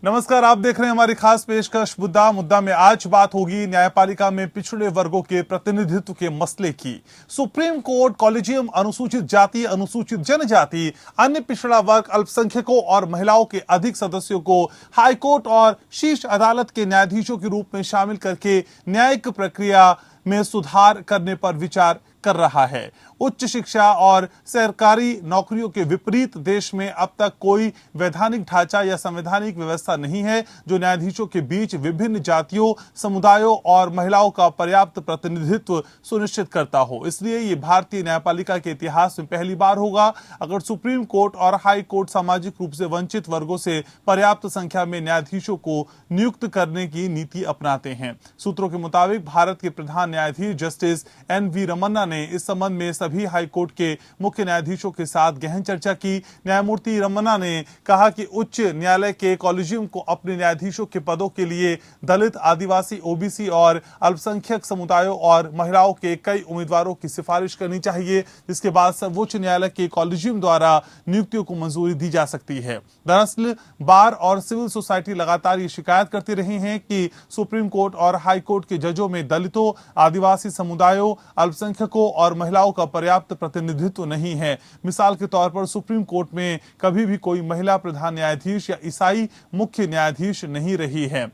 नमस्कार, आप देख रहे हैं हमारी खास पेशकश मुद्दा में आज बात होगी न्यायपालिका में पिछड़े वर्गों के प्रतिनिधित्व के मसले की। सुप्रीम कोर्ट कॉलेजियम अनुसूचित जाति, अनुसूचित जनजाति, अन्य पिछड़ा वर्ग, अल्पसंख्यकों और महिलाओं के अधिक सदस्यों को हाईकोर्ट और शीर्ष अदालत के न्यायाधीशों के रूप में शामिल करके न्यायिक प्रक्रिया में सुधार करने पर विचार कर रहा है। उच्च शिक्षा और सरकारी नौकरियों के विपरीत देश में अब तक कोई वैधानिक ढांचा या संवैधानिक व्यवस्था नहीं है जो न्यायाधीशों के बीच विभिन्न जातियों, समुदायों और महिलाओं का पर्याप्त प्रतिनिधित्व सुनिश्चित करता हो। इसलिए ये भारतीय न्यायपालिका के इतिहास में पहली बार होगा अगर सुप्रीम कोर्ट और हाई कोर्ट सामाजिक रूप से वंचित वर्गों से पर्याप्त संख्या में न्यायाधीशों को नियुक्त करने की नीति अपनाते हैं। सूत्रों के मुताबिक भारत के प्रधान न्यायाधीश जस्टिस एन.वी. रमन्ना ने इस संबंध में सभी हाईकोर्ट के मुख्य न्यायाधीशों के साथ गहन चर्चा की। न्यायमूर्ति रमन्ना ने कहा कि उच्च न्यायालय के कॉलेजियम को अपने न्यायाधीशों के पदों के लिए दलित, आदिवासी, ओबीसी और अल्पसंख्यक समुदायों और महिलाओं के कई उम्मीदवारों की सिफारिश करनी चाहिए, जिसके बाद सर्वोच्च न्यायालय के कॉलेजियम द्वारा नियुक्तियों को मंजूरी दी जा सकती है। दरअसल बार और सिविल सोसाइटी लगातार ये शिकायत करती रही हैं कि सुप्रीम कोर्ट और हाई कोर्ट के जजों में दलितों, आदिवासी समुदायों, अल्पसंख्यकों और महिलाओं का पर्याप्त प्रतिनिधित्व नहीं है। मिसाल के तौर पर सुप्रीम कोर्ट में कभी भी कोई महिला प्रधान न्यायाधीश या ईसाई मुख्य न्यायाधीश नहीं रही है।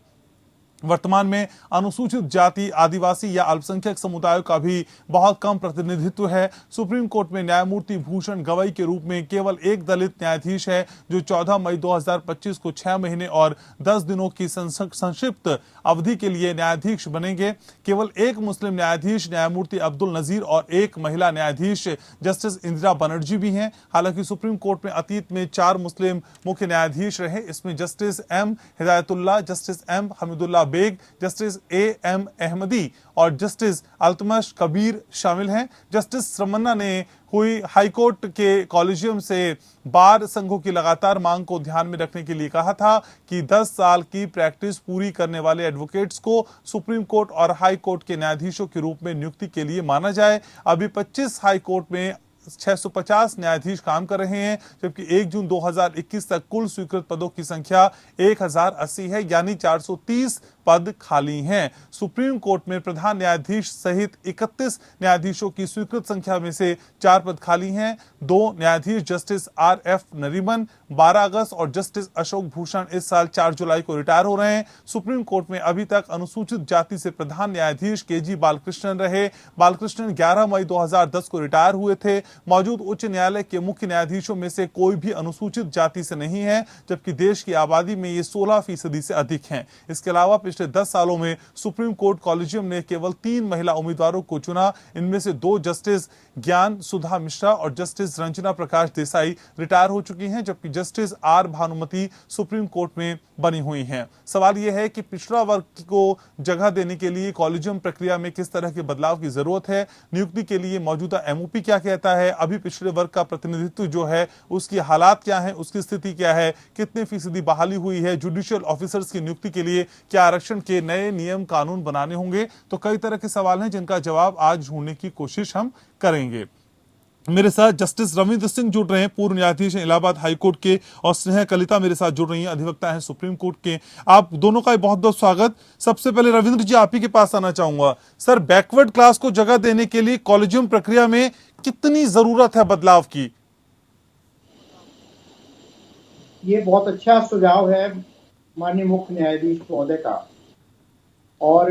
वर्तमान में अनुसूचित जाति, आदिवासी या अल्पसंख्यक समुदायों का भी बहुत कम प्रतिनिधित्व है। सुप्रीम कोर्ट में न्यायमूर्ति भूषण गवई के रूप में केवल एक दलित न्यायाधीश है जो 14 मई 2025 को 6 महीने और 10 दिनों की संक्षिप्त अवधि के लिए न्यायाधीश बनेंगे। केवल एक मुस्लिम न्यायाधीश न्यायमूर्ति अब्दुल नजीर और एक महिला न्यायाधीश जस्टिस इंदिरा बनर्जी भी हैं। हालांकि सुप्रीम कोर्ट में अतीत में 4 मुस्लिम मुख्य न्यायाधीश रहे। इसमें justice M Hidayatullah, justice M Hameedullah Beg, justice A M. Ahmadi और जस्टिस अल्तमश कबीर शामिल हैं। जस्टिस रमन्ना ने हुई हाईकोर्ट के कॉलेजियम से बार संघों की लगातार मांग को ध्यान में रखने के लिए कहा था कि 10 साल की प्रैक्टिस पूरी करने वाले एडवोकेट्स को सुप्रीम कोर्ट और हाई कोर्ट के न्यायाधीशों के रूप में नियुक्ति के लिए माना जाए। अभी 25 हाई कोर्ट में 650 न्यायाधीश काम कर रहे हैं, जबकि 1 जून 2021 तक कुल स्वीकृत पदों की संख्या 1080 है, यानी 430 पद खाली हैं। सुप्रीम कोर्ट में प्रधान न्यायाधीश सहित 31 न्यायाधीशों की स्वीकृत संख्या में से 4 पद खाली हैं। 2 न्यायाधीश जस्टिस आर.एफ. नरीमन 12 अगस्त और जस्टिस अशोक भूषण इस साल 4 जुलाई को रिटायर हो रहे हैं। सुप्रीम कोर्ट में अभी तक अनुसूचित जाति से प्रधान न्यायाधीश के.जी. बालकृष्णन रहे। बालकृष्णन 11 मई 2010 को रिटायर हुए थे। मौजूद उच्च न्यायालय के मुख्य न्यायाधीशों में से कोई भी अनुसूचित जाति से नहीं है, जबकि देश की आबादी में ये 16% से अधिक हैं। इसके अलावा पिछले 10 सालों में सुप्रीम कोर्ट कॉलेजियम ने केवल 3 महिला उम्मीदवारों को चुना। इनमें से 2 जस्टिस ज्ञान सुधा मिश्रा और जस्टिस रंजना प्रकाश देसाई रिटायर हो चुकी हैं, जबकि justice R Bhanumathi supreme court में बनी हुई हैं। सवाल यह है कि पिछड़ा वर्ग को जगह देने के लिए कॉलेजियम प्रक्रिया में किस तरह के बदलाव की जरूरत है। नियुक्ति के लिए मौजूदा एमओपी क्या कहता है, अभी पिछड़े वर्ग का प्रतिनिधित्व जो है उसकी हालात क्या है, उसकी स्थिति क्या है, कितने फीसदी बहाली हुई है, जुडिशियल ऑफिसर्स की नियुक्ति के लिए क्या आरक्षण के नए नियम कानून बनाने होंगे। तो कई तरह के सवाल हैं जिनका जवाब आज ढूंढने की कोशिश हम करेंगे। मेरे साथ जस्टिस रविंद्र सिंह जुड़ रहे हैं, पूर्व न्यायाधीश हैं इलाहाबाद हाई कोर्ट के, और स्नेहा कलिता मेरे साथ जुड़ रही हैं, अधिवक्ता हैं सुप्रीम कोर्ट के। आप दोनों का बहुत बहुत स्वागत। सबसे पहले रविंद्र जी, आप ही के पास आना चाहूंगा। सर, बैकवर्ड क्लास को जगह देने के लिए कॉलेजियम प्रक्रिया में कितनी जरूरत है बदलाव की? ये बहुत अच्छा सुझाव है माननीय मुख्य न्यायाधीश महोदय का। और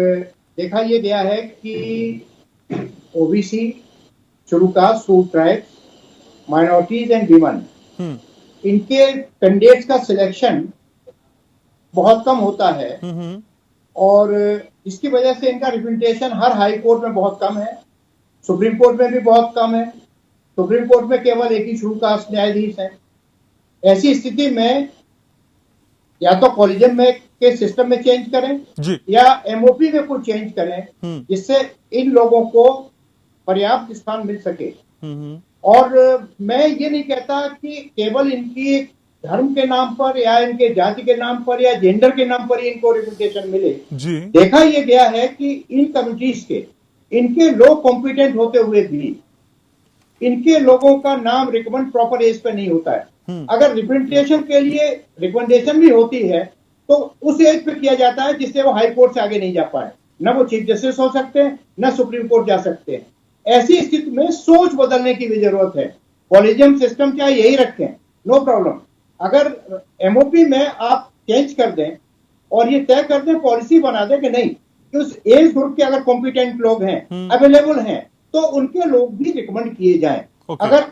देखा ये गया है कि OBC, schedule caste, tribes, minorities and women, इनके कैंडिडेट्स का सिलेक्शन बहुत कम होता है और इसकी वजह से इनका रिप्रेजेंटेशन हर हाई कोर्ट में बहुत कम है, सुप्रीम कोर्ट में भी बहुत कम है। सुप्रीम कोर्ट में केवल एक ही शेड्यूल कास्ट न्यायाधीश है। ऐसी स्थिति में या तो कॉलेजियम में के सिस्टम में चेंज करें या एमओपी में कुछ चेंज करें, जिससे इन लोगों को पर्याप्त स्थान मिल सके। और मैं ये नहीं कहता कि केवल इनकी धर्म के नाम पर या इनके जाति के नाम पर या जेंडर के नाम पर ही इनको रिप्रेजेंटेशन मिले। देखा ये गया है कि इन कमिटीज के इनके लोग कॉम्पिटेंट होते हुए भी इनके लोगों का नाम रिकमेंड प्रॉपर एज पे नहीं होता है। अगर रिप्रेजेंटेशन के लिए रिकमेंडेशन भी होती है तो उस एज पे किया जाता है जिससे वो हाई कोर्ट से आगे नहीं जा पाए, न वो चीफ जस्टिस हो सकते हैं, न सुप्रीम कोर्ट जा सकते हैं। ऐसी स्थिति में सोच बदलने की भी जरूरत है। कॉलेजियम सिस्टम चाहे यही रखें, नो प्रॉब्लम। अगर एमओपी में आप चेंज कर दें और ये तय कर दें, पॉलिसी बना दें कि नहीं, उस एज ग्रुप के अगर कॉम्पिटेंट लोग हैं, अवेलेबल हैं, तो उनके लोग भी रिकमेंड किए जाएं। Okay. अगर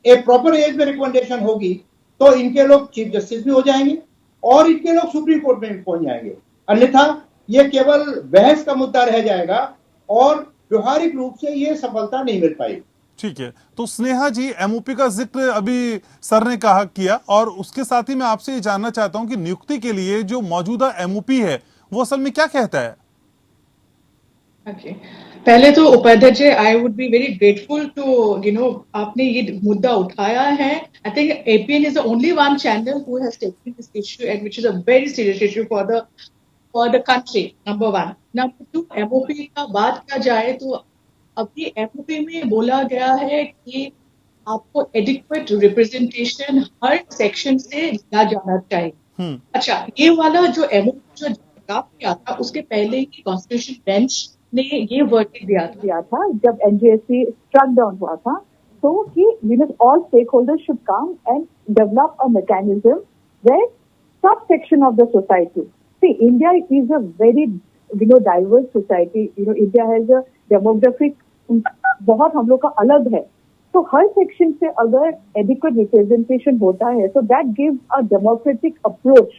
एक प्रॉपर एज में रिकमेंडेशन होगी तो इनके लोग चीफ जस्टिस भी हो जाएंगे और इनके लोग सुप्रीम कोर्ट में भी पहुंच जाएंगे। अन्यथा ये केवल बहस का मुद्दा रह जाएगा और व्यवहारिक रूप से ये सफलता नहीं मिल पाएगी। ठीक है, तो स्नेहा जी, एमओपी का जिक्र अभी सर ने किया, और उसके साथ ही मैं आपसे ये जानना चाहता हूं कि नियुक्ति के लिए जो मौजूदा एमओपी है वो असल में क्या कहता है? Okay. पहले तो उपाध्यक्ष, I would be very grateful to आपने ये मुद्दा उठाया है। I think APN is the only one channel who has taken this issue and which is a very serious issue for the country, number one. Number two, MOP का बात किया जाए तो अभी एमओपी में बोला गया है कि आपको एडिक्वेट रिप्रेजेंटेशन हर सेक्शन से दिया जाना चाहिए। अच्छा, ये वाला जो एमओपी जो ड्राफ्ट किया था उसके पहले ही कॉन्स्टिट्यूशन बेंच ने ये वर्डिक्ट दिया था जब एनजेएससी स्ट्रक डाउन हुआ था, तो कि all stakeholders should come and develop a mechanism where subsection of the society. See, India is a very diverse society. India has a demographic बहुत हम लोग का अलग है, तो हर सेक्शन से अगर एडिक्वेट रिप्रेजेंटेशन होता है तो that gives a democratic approach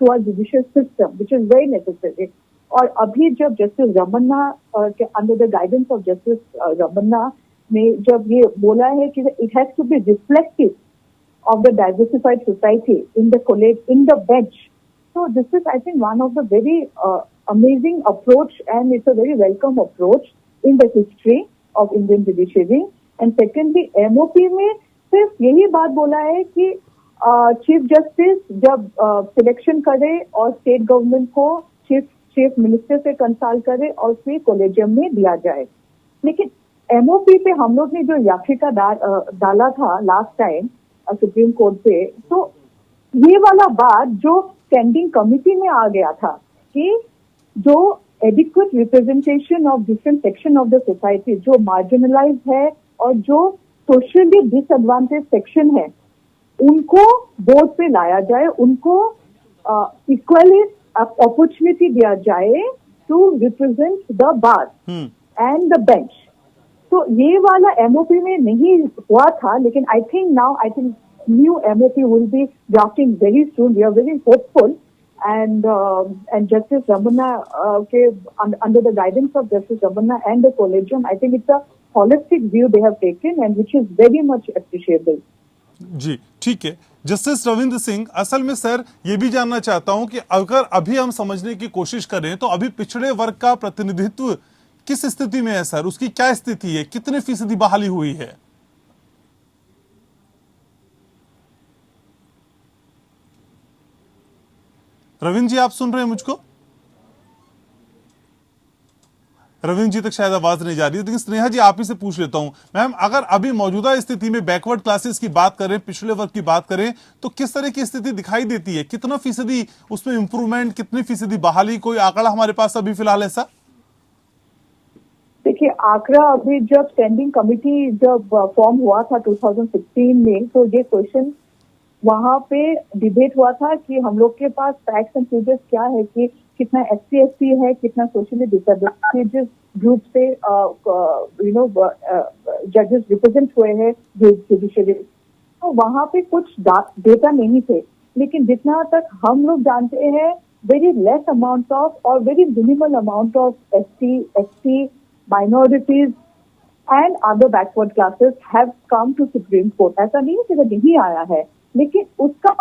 to our judicial system which is very necessary. और अभी जब जस्टिस रमन्ना के under the guidance of justice Ramana ने जब ये बोला है कि it has to be reflective of the diversified society in the bench. So this is, I think, one of the very amazing approach, and it's a very welcome approach in the history of Indian judiciary. And secondly, MOP में सिर्फ यही बात बोला है कि chief justice जब selection करे और स्टेट गवर्नमेंट को चीफ मिनिस्टर से कंसल्ट करे और फिर कॉलेजियम में दिया जाए। लेकिन MOP पे हम लोग ने जो याचिका डाला था लास्ट टाइम सुप्रीम कोर्ट पे, तो ये वाला बात जो स्टैंडिंग कमिटी में आ गया था कि जो adequate representation of different section of the society, जो मार्जिनलाइज्ड है और जो सोशली डिसएडवांटेज सेक्शन है, उनको बोर्ड पे लाया जाए, उनको इक्वली अपॉर्चुनिटी दिया जाए to represent the bar and the bench. तो ये वाला एमओपी में नहीं हुआ था, लेकिन I think new MOP will be drafting very soon. We are very hopeful, and Justice Ramanna के under the guidance of Justice Ramanna and the collegium, I think it's a holistic view they have taken and which is very much appreciable. जी ठीक है। Justice Ravindra Singh, असल में sir ये भी जानना चाहता हूं कि अगर अभी हम समझने की कोशिश करें तो अभी पिछड़े वर्ग का प्रतिनिधित्व किस स्थिति में है सर? उसकी क्या स्थिति है? कितने फीसदी बहाली हुई है? रविंद्र जी, आप सुन रहे हैं मुझको? रविंद्र जी तक शायद आवाज नहीं जा रही है, लेकिन स्नेहा जी आप ही से पूछ लेता हूं। मैम, अगर अभी मौजूदा स्थिति में बैकवर्ड क्लासेस की बात करें, पिछड़े वर्ग की बात करें, तो किस तरह की स्थिति दिखाई देती है? कितना फीसदी उसमें इंप्रूवमेंट, कितनी फीसदी बहाली, कोई आंकड़ा हमारे पास अभी फिलहाल ऐसा? देखिए, आंकड़ा अभी जब स्टैंडिंग कमिटी जब फॉर्म हुआ था 2016 में, तो ये क्वेश्चन वहां पे डिबेट हुआ था कि हम लोग के पास फैक्ट्स एंड फिगर्स क्या है कि कितना SC ST है, कितना सोशली डिसएडवांटेजेस ग्रुप से जजेस रिप्रेजेंट हुए हैं जुडिशरी। तो वहां पे कुछ डेटा नहीं थे, लेकिन जितना तक हम लोग जानते हैं, वेरी लेस अमाउंट ऑफ और very minimal amount of SC ST minorities and other backward classes have come to Supreme Court. ऐसा नहीं है कि वो नहीं आया है, लेकिन उसका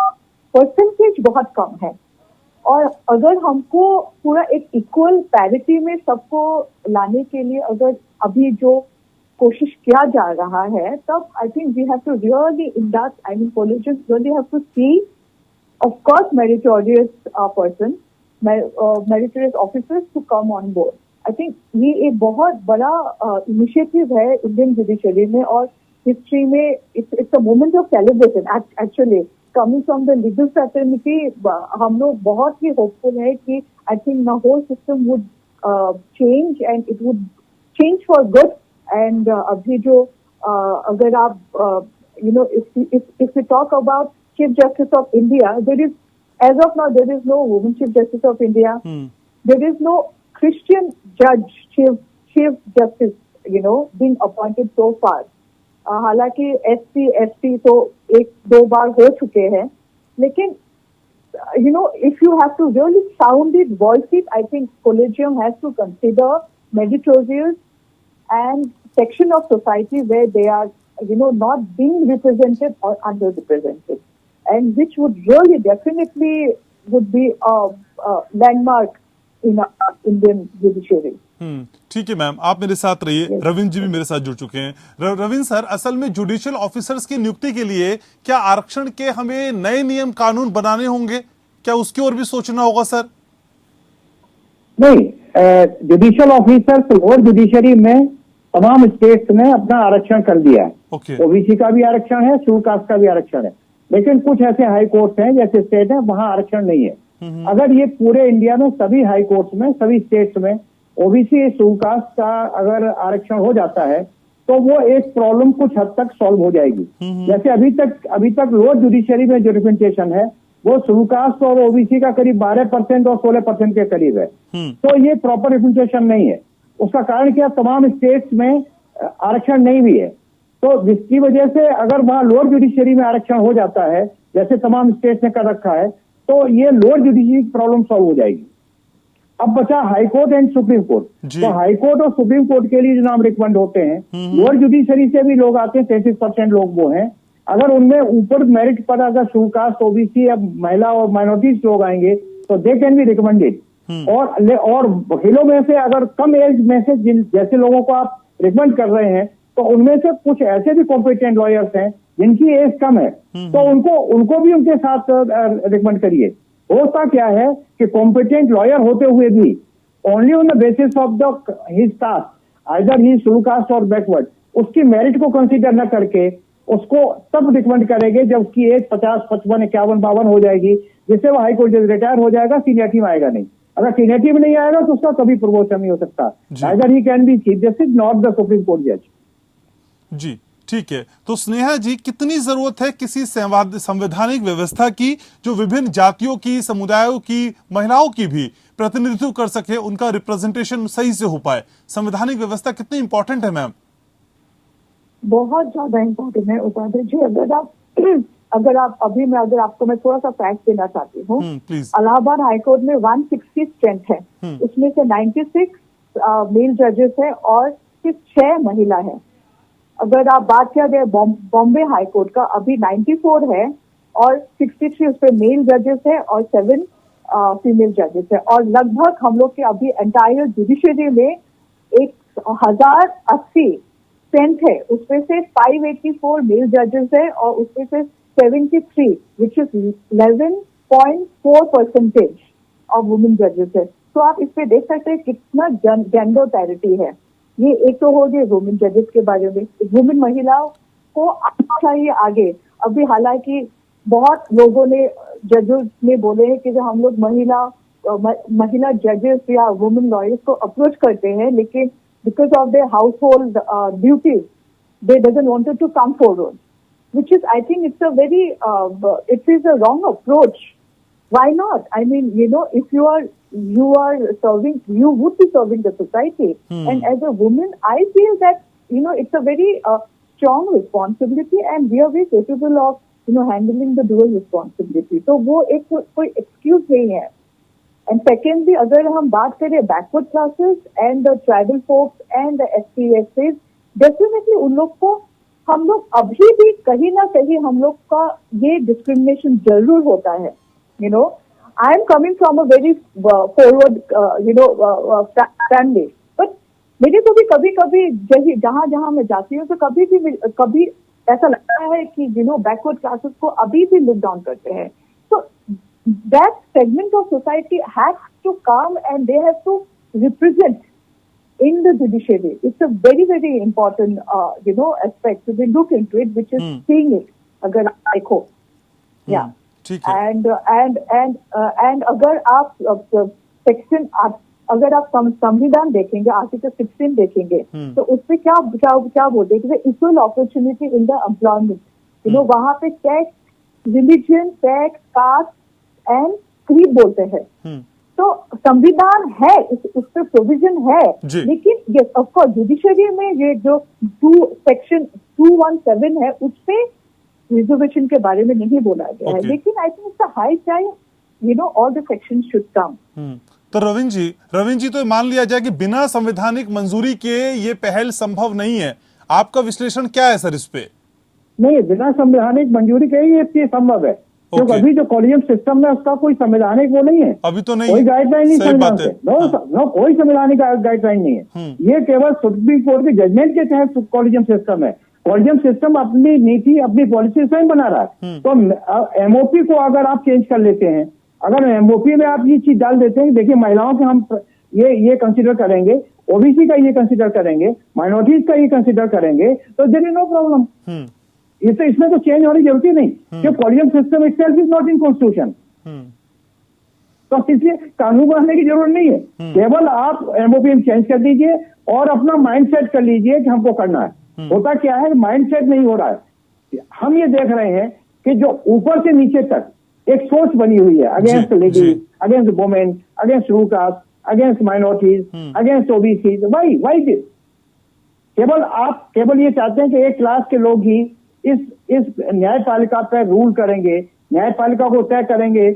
परसेंटेज बहुत कम है। और अगर हमको पूरा एक इक्वल पैरिटी में सबको लाने के लिए अगर अभी जो कोशिश किया जा रहा है, तब I think we have to really induct, I mean colleges really have to see, of course, meritorious person, meritorious officers to come on board. I think ये एक बहुत बड़ा इनिशिएटिव है इंडियन जुडिशरी में, और हिस्ट्री में its a moment of celebration actually coming from the legal fraternity. हम लोग बहुत ही होपफुल है कि I think the whole system would change and it would change for good. And अभी जो अगर आप if we talk about Chief Justice of India, as of now there is no woman Chief Justice of India. There is no Christian judge Chief Justice, being appointed so far. हालांकि SC तो एक दो बार हो चुके हैं, लेकिन if you have to really sound it, voice it, I think Collegium has to consider meritorious and section of society where they are not being represented or underrepresented, and which would really definitely would be a landmark in Indian judiciary. ठीक है ma'am, आप मेरे साथ रहिए। रविंद्र जी भी मेरे साथ जुड़ चुके हैं। रविंद्र सर, असल में जुडिशियल ऑफिसर्स की नियुक्ति के लिए क्या आरक्षण के हमें नए नियम कानून बनाने होंगे? क्या उसकी ओर भी सोचना होगा सर? नहीं, जुडिशियल ऑफिसर्स लोअर जुडिशरी में तमाम स्टेट्स ने अपना आरक्षण कर दिया है। ओबीसी का भी आरक्षण है, शेड्यूल कास्ट का भी आरक्षण है, लेकिन कुछ ऐसे हाई कोर्ट्स हैं जैसे स्टेट है वहां आरक्षण नहीं है। अगर ये पूरे इंडिया में सभी हाई कोर्ट्स में सभी स्टेट्स में ओबीसी शेड्यूल कास्ट का अगर आरक्षण हो जाता है तो वो एक प्रॉब्लम कुछ हद तक सॉल्व हो जाएगी। जैसे अभी तक लोअर जुडिशरी में जो रिप्रेजेंटेशन है वो शेड्यूल कास्ट और ओबीसी का करीब 12% और 16% के करीब है। तो ये प्रॉपर रिप्रेजेंटेशन नहीं है। उसका कारण क्या, तमाम स्टेट्स में आरक्षण नहीं भी है, तो जिसकी वजह से अगर वहां लोअर जुडिशरी में आरक्षण हो जाता है जैसे तमाम स्टेट्स ने कर रखा है तो ये लोअर जुडिशरी की प्रॉब्लम सॉल्व हो जाएगी। अब बचा high court and supreme court. तो हाई कोर्ट और सुप्रीम कोर्ट के लिए जो नाम रिकमेंड होते हैं, लोअर जुडिशरी से भी लोग आते हैं, 33% लोग वो हैं। अगर उनमें ऊपर मेरिट पर अगर शेड्यूल कास्ट, ओबीसी या महिला और माइनॉरिटीज लोग आएंगे तो दे कैन बी रिकमेंडेड। और वकीलों में से अगर कम एज में से जैसे लोगों को आप रिकमेंड कर रहे हैं तो उनमें से कुछ ऐसे भी कॉम्पिटेंट लॉयर्स हैं जिनकी एज कम है, तो उनको भी उनके साथ रिकमेंड करिए। होता क्या है कि कॉम्पिटेंट लॉयर होते हुए भी only on the basis of the his cast, either he schedule caste और बैकवर्ड, उसकी मेरिट को कंसीडर न करके उसको तब रिकमेंड करेंगे जब उसकी एज 50, 55, 51, 52 हो जाएगी, जिससे वो हाई कोर्ट जज रिटायर हो जाएगा, सीनियरिटी में आएगा नहीं। अगर सीनियरिटी में नहीं आएगा तो उसका कभी प्रमोशन नहीं हो सकता। Either he can be chief justice, not the supreme court जज। जी ठीक है। तो स्नेहा जी, कितनी जरूरत है किसी संवैधानिक व्यवस्था की जो विभिन्न जातियों की, समुदायों की, महिलाओं की भी प्रतिनिधित्व कर सके, उनका रिप्रेजेंटेशन सही से हो पाए? संवैधानिक व्यवस्था कितनी इंपॉर्टेंट है मैम? बहुत ज्यादा इम्पोर्टेंट है उपाध्याय जी। अगर आपको मैं थोड़ा सा फैक्ट देना चाहती हूँ। इलाहाबाद हाईकोर्ट में 160 स्ट्रेंथ है, उसमें से 96 मेल जजेस है और सिर्फ 6 महिला है। अगर आप बात किया जाए बॉम्बे हाईकोर्ट का, अभी 94 है और 63 उसपे मेल जजेस है और 7 फीमेल जजेस है। और लगभग हम लोग के अभी एंटायर जुडिशरी में 1080 स्ट्रेंथ है, उसमें से 584 मेल जजेस है और उसमें से 73 विच इज 11.4% ऑफ वुमेन जजेस है। तो आप इस पे देख सकते हैं कितना जेंडर पैरिटी है। ये एक तो हो गए वुमेन जजेस के बारे में। वुमेन महिलाओं को आना चाहिए आगे। अभी हालांकि बहुत लोगों ने जजेस ने बोले हैं कि जो हम लोग महिला जजेस या वुमेन लॉयर्स को अप्रोच करते हैं, लेकिन because of their household duties, they doesn't wanted to come forward, which is, I think, it is a wrong approach. Why not? I mean, if you are serving, you would be serving the society, and as a woman, I feel that it's a very strong responsibility, and we are very capable of handling the dual responsibility. So वो एक कोई excuse नहीं है. And secondly, अगर हम बात करें backward classes and the tribal folks and the SC/STs, definitely उन लोग को हम लोग अभी भी कहीं ना कहीं हम लोग का ये डिस्क्रिमिनेशन जरूर होता है। I am coming from a very forward family, but मेरे को भी कभी जहाँ मैं जाती हूँ तो कभी ऐसा लगता है कि बैकवर्ड क्लासेस को अभी भी लुक डाउन करते हैं। तो that segment of society has to come and they have to represent in the judiciary. It's a very, very important, aspect. So we look into it, which is seeing it. अगर आप देखो, yeah. ठीक है. And अगर आप section अगर आप संविधान देखेंगे, आर्टिकल 16 देखेंगे, तो उसपे क्या बोलते हैं, equal opportunity in the employment. वहां पे sex, religion, sex, caste and creed बोलते हैं. तो संविधान है, उस पर प्रोविजन है, लेकिन यस ऑफ कोर्स जुडिशरी में ये जो सेक्शन 217 है, उस पे रिजर्वेशन के बारे में नहीं बोला गया है. लेकिन I think it's a high time all the section should come. तो रविंद्र जी तो मान लिया जाए कि बिना संवैधानिक मंजूरी के ये पहल संभव नहीं है. आपका विश्लेषण क्या है सर इस पे? नहीं, बिना संवैधानिक मंजूरी के ये संभव है, क्योंकि अभी जो कॉलेजियम सिस्टम है उसका कोई संवैधानिक वो नहीं है, अभी तो नहीं, कोई गाइडलाइन नहीं संविधान से. नो, कोई संवैधानिक गाइडलाइन नहीं है. ये केवल सुप्रीम कोर्ट के जजमेंट के तहत कॉलेजियम सिस्टम है. कॉलेजियम सिस्टम अपनी नीति, अपनी पॉलिसी स्वयं बना रहा है. तो एमओपी को अगर आप चेंज कर लेते हैं, अगर एमओपी में आप ये चीज डाल देते हैं, देखिए महिलाओं के हम ये कंसिडर करेंगे, ओबीसी का ये कंसिडर करेंगे, माइनॉरिटीज का ये कंसिडर करेंगे, तो देयर इज नो प्रॉब्लम. इसमें तो चेंज होने की जरूरत ही नहीं, क्योंकि collegium system itself is not in constitution. तो इसलिए कानून बनाने की जरूरत नहीं है. केवल आप एमओपी में चेंज कर दीजिए और अपना माइंड सेट कर लीजिए कि हमको करना है. होता क्या है, माइंड सेट नहीं हो रहा है. हम ये देख रहे हैं कि जो ऊपर से नीचे तक एक सोच बनी हुई है against ladies, against women, against rule caste, against minorities, against OBC. Why this? केवल ये चाहते हैं कि एक क्लास के लोग ही इस न्यायपालिका पर रूल करेंगे, न्यायपालिका को तय करेंगे.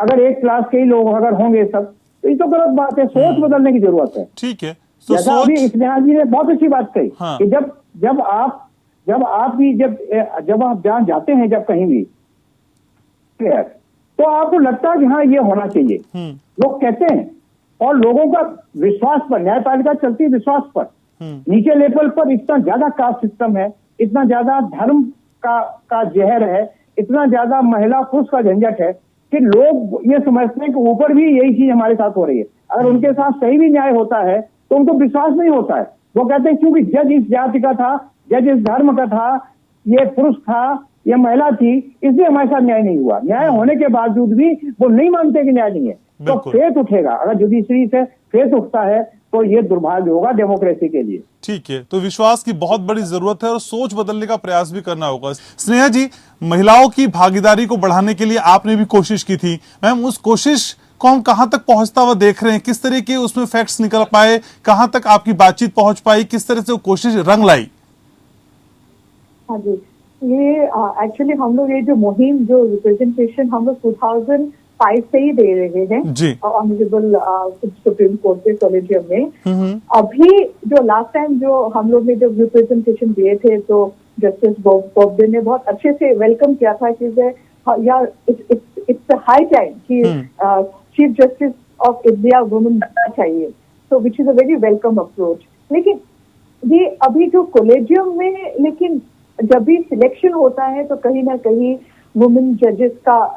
अगर एक क्लास के ही लोग अगर होंगे सब, तो ये तो गलत बात है. सोच बदलने की जरूरत है. ठीक है. जैसा अभी स्नेहा जी ने बहुत अच्छी बात कही कि जब आप जहाँ जाते हैं, जब कहीं भी, तो आपको लगता है कि हाँ ये होना चाहिए, लोग कहते हैं, और लोगों का विश्वास पर, न्यायपालिका चलती है विश्वास पर. नीचे लेवल पर इतना ज्यादा कास्ट सिस्टम है, इतना ज्यादा धर्म का जहर है, इतना ज्यादा महिला पुरुष का झंझट है कि लोग ये समझते हैं कि ऊपर भी यही चीज हमारे साथ हो रही है. अगर उनके साथ सही भी न्याय होता है तो उनको विश्वास नहीं होता है. वो कहते हैं क्योंकि जज इस जाति का था, जज इस धर्म का था, ये पुरुष था, ये महिला थी, इसलिए हमारे साथ न्याय नहीं हुआ. न्याय होने के बावजूद भी वो नहीं मानते कि न्याय नहीं है. तो फेथ उठेगा, अगर जुडिशरी से फेथ उठता है तो ये दुर्भाग्य होगा डेमोक्रेसी के लिए. ठीक है. तो विश्वास की बहुत बड़ी जरूरत है और सोच बदलने का प्रयास भी करना होगा. स्नेहा जी, महिलाओं की भागीदारी को बढ़ाने के लिए आपने भी कोशिश की थी. मैम, उस कोशिश को हम कहां तक पहुंचता हुआ देख रहे हैं? किस तरह के उसमें फैक्ट्स निकल पाए? कहां तक आपकी बातचीत पहुंच पाई? किस तरह से वो कोशिश रंग लाई? हाँ जी, ये एक्चुअली हम लोग ये जो मुहिम, जो रिप्रेजेंटेशन हम लोग 2005 से ही दे रहे हैं ऑनरेबल सुप्रीम कोर्ट के कॉलेजियम में. अभी जो लास्ट टाइम जो हम लोग ने जब रिप्रेजेंटेशन दिए थे, तो जस्टिस बोबडे ने बहुत अच्छे से वेलकम किया था कि यार इट्स हाई टाइम कि chief justice of India women बनना चाहिए. So which is a very welcome approach. लेकिन ये अभी जो कॉलेजियम में, लेकिन जब भी सिलेक्शन होता है तो कहीं ना कहीं वुमेन जजेस का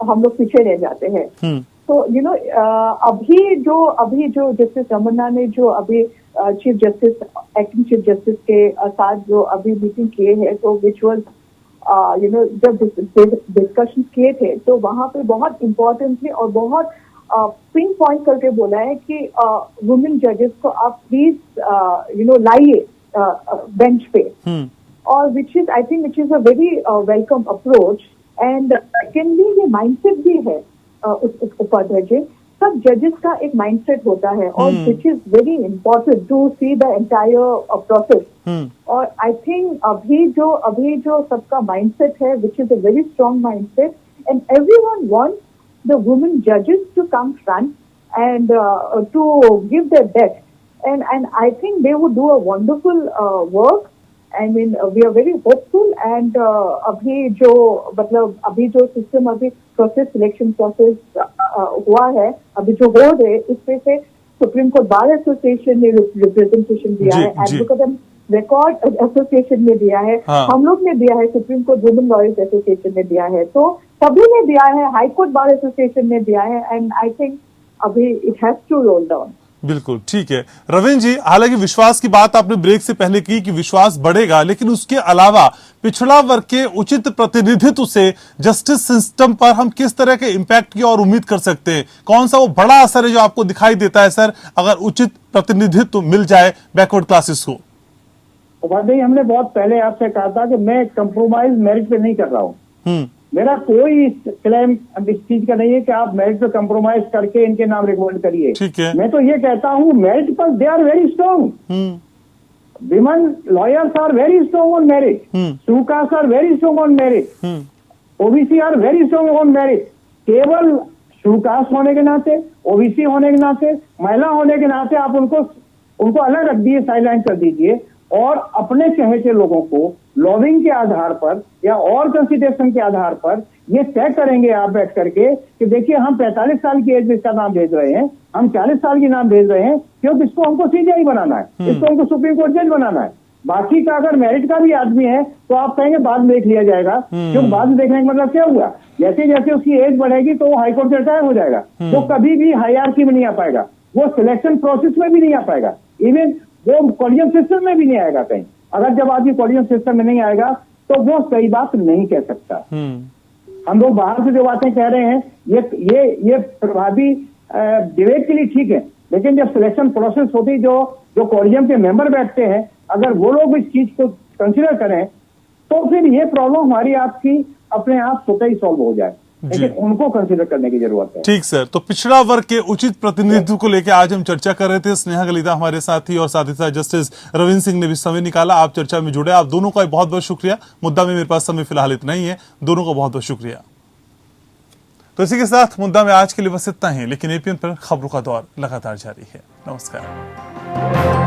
हम लोग पीछे रह जाते हैं. तो अभी जो जस्टिस रमन्ना ने जो अभी chief justice, acting chief justice के साथ जो अभी मीटिंग किए हैं, तो विच वाज जब डिस्कशन किए थे, तो वहां पे बहुत इम्पोर्टेंटली और बहुत पिन पॉइंट करके बोला है कि वुमेन जजेस को आप प्लीज लाइए बेंच पे. और which is I think which is a very welcome approach. And secondly ये माइंडसेट भी है उपाध्याय जी, सब जजेस का एक माइंडसेट होता है, और which is very important to see the entire process. और आई थिंक अभी जो सबका माइंडसेट है, which is a very strong mindset, and everyone wants the women जजेस to come front and to give their best, and I think they would do a wonderful work. I mean, we are very hopeful, and अभी जो system, अभी process, selection process हुआ है, अभी जो हो रहे, इसमें से सुप्रीम कोर्ट बार एसोसिएशन ने रिप्रेजेंटेशन दिया है, एडवोकेट रिकॉर्ड एसोसिएशन ने दिया है, हम लोग ने दिया है, supreme court women lawyers association ने दिया है, तो सभी ने दिया है, हाई कोर्ट बार एसोसिएशन ने दिया है, एंड आई थिंक अभी it has to roll down. बिल्कुल ठीक है। रविंद्र जी, हालांकि विश्वास की बात आपने ब्रेक से पहले की कि विश्वास बढ़ेगा, लेकिन उसके अलावा पिछड़ा वर्ग के उचित प्रतिनिधित्व से जस्टिस सिस्टम पर हम किस तरह के इम्पैक्ट की और उम्मीद कर सकते हैं? कौन सा वो बड़ा असर है जो आपको दिखाई देता है सर, अगर उचित प्रतिनिधित्व मिल जाए बैकवर्ड क्लासेस को? उपाध्याय, हमने बहुत पहले आपसे कहा था कि मैं कंप्रोमाइज मेरिट पे नहीं कर रहा हूँ। मेरा कोई क्लेम इस चीज का नहीं है कि आप मेरिट पे कंप्रोमाइज करके इनके नाम रिकमेंड करिए। ठीक है। मैं तो ये कहता हूँ मेरिट पर they are very strong. Women lawyers are very strong on merit, सुकास are very strong on merit, OBC are very strong on merit. केवल सुकास होने के नाते, ओबीसी होने के नाते, महिला होने के नाते आप उनको अलग रख दिए, साइडलाइन कर दीजिए और अपने चहेते लोगों को लॉबिंग के आधार पर या और कंसिडरेशन के आधार पर ये तय करेंगे आप बैठ करके कि देखिए हम 45 साल की एज में इसका नाम भेज रहे हैं, हम 40 साल की नाम भेज रहे हैं, क्योंकि इसको हमको सीजीआई बनाना है, इसको हमको सुप्रीम कोर्ट जज बनाना है। बाकी का अगर मेरिट का भी आदमी है तो आप कहेंगे बाद में देख लिया जाएगा, क्योंकि बाद में देखने का मतलब क्या हुआ, जैसे जैसे उसकी एज बढ़ेगी तो वो हाईकोर्ट से रिटायर हो जाएगा, तो कभी भी हायरार्की में नहीं आ पाएगा, वो सिलेक्शन प्रोसेस में भी नहीं आ पाएगा, इवन वो कॉलेजियम सिस्टम में भी नहीं आएगा कहीं। अगर जब आदमी कॉलेजियम सिस्टम में नहीं आएगा तो वो सही बात नहीं कह सकता। हम लोग बाहर से जो बातें कह रहे हैं ये प्रभावी डिबेट के लिए ठीक है, लेकिन जब सिलेक्शन प्रोसेस होती, जो कॉलेजियम के मेंबर बैठते हैं, अगर वो लोग इस चीज को कंसिडर करें तो फिर ये प्रॉब्लम हमारी आपकी अपने आप स्वतः ही सॉल्व हो जाए, लेकिन उनको कंसिडर करने की जरूरत है। ठीक सर, तो पिछड़ा वर्ग के उचित प्रतिनिधित्व को लेकर आज हम चर्चा कर रहे थे। स्नेहा गलीता हमारे साथी और साथ ही साथ जस्टिस रविंद्र सिंह ने भी समय निकाला, आप चर्चा में जुड़े। आप दोनों का बहुत बहुत शुक्रिया। मुद्दा में मेरे पास समय फिलहाल इतना ही है, दोनों का बहुत बहुत शुक्रिया। तो इसी के साथ मुद्दा में आज के लिए बस इतना ही, लेकिन एपीएन पर खबरों का दौर लगातार जारी है। नमस्कार।